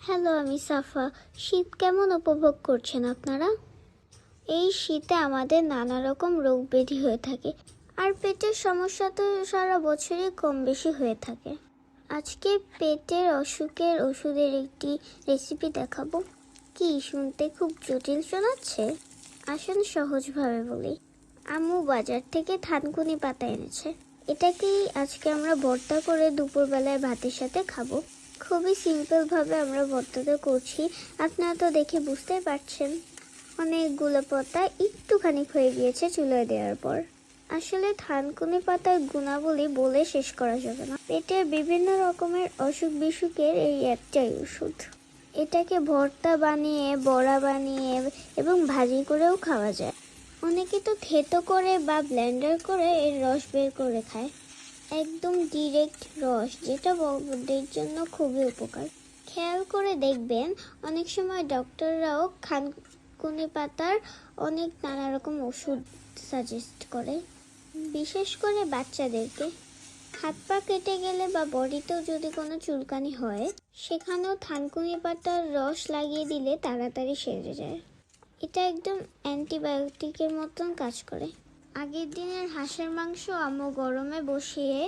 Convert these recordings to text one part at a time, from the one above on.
Hello, আমি সাফা। শীত কেমন উপভোগ করছেন আপনারা? এই শীতে আমাদের নানা রকম রোগ ব্যাধি হয়ে থাকে, আর পেটের সমস্যা তো সারা বছরই কম বেশি হয়ে থাকে। আজকে পেটের অসুখের ওষুধের একটি রেসিপি দেখাবো। কি শুনতে খুব জটিল শোনাচ্ছে? আসুন সহজভাবে বলি। আম্মু বাজার থেকে থানকুনি পাতা এনেছে। এটাকেই আজকে আমরা ভর্তা করে দুপুরবেলায় ভাতের সাথে খাবো। খুবই সিম্পল ভাবে আমরা ভর্তাটা করছি, আপনারা তো দেখে বুঝতেই পারছেন। অনেকগুলো পাতা একটুখানি হয়ে গিয়েছে চুলায় দেওয়ার পর। আসলে থানকুনি পাতার গুণাবলী বলে শেষ করা যাবে না। পেটের বিভিন্ন রকমের অসুখ বিসুখের এই একটাই ওষুধ। এটাকে ভর্তা বানিয়ে, বড়া বানিয়ে এবং ভাজি করেও খাওয়া যায়। অনেকে তো থেতো করে বা ব্লেন্ডার করে এর রস বের করে খায়। একদম ডিরেক্ট রস, যেটা বড়দের জন্য খুবই উপকার। খেয়াল করে দেখবেন, অনেক সময় ডক্টররাও থানকুনি পাতার অনেক নানা রকম ওষুধ সাজেস্ট করে, বিশেষ করে বাচ্চাদেরকে। হাত পা কেটে গেলে বা বডিতেও যদি কোনো চুলকানি হয়, সেখানেও থানকুনি পাতার রস লাগিয়ে দিলে তাড়াতাড়ি সেরে যায়। এটা একদম অ্যান্টিবায়োটিকের মতন কাজ করে। আগের দিনের হাঁসের মাংস আম্মু গরমে বসিয়ে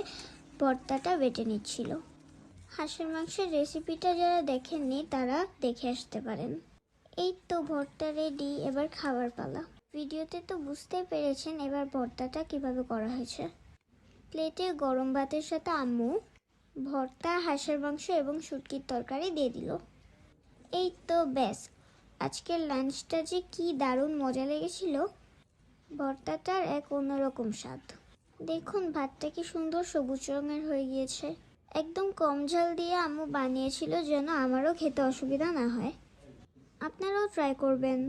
ভর্তাটা বেটে নিচ্ছিল। হাঁসের মাংসের রেসিপিটা যারা দেখেননি তারা দেখে আসতে পারেন। এই তো ভর্তা রেডি, এবার খাবার পালা। ভিডিওতে তো বুঝতেই পেরেছেন এবার ভর্তাটা কিভাবে করা হয়েছে। প্লেটে গরম ভাতের সাথে আম্মু ভর্তা, হাঁসের মাংস এবং শুটকির তরকারি দিয়ে দিল। এই তো ব্যাস, আজকের লাঞ্চটা যে কি দারুণ মজা লেগেছিল। ভর্তাটার এক অন্যরকম স্বাদ। দেখুন ভাতটা কি সুন্দর সবুজ রঙের হয়ে গিয়েছে। একদম কম ঝাল দিয়ে আম্মু বানিয়েছিল যেন আমারও খেতে অসুবিধা না হয়। আপনারাও ট্রাই করবেন।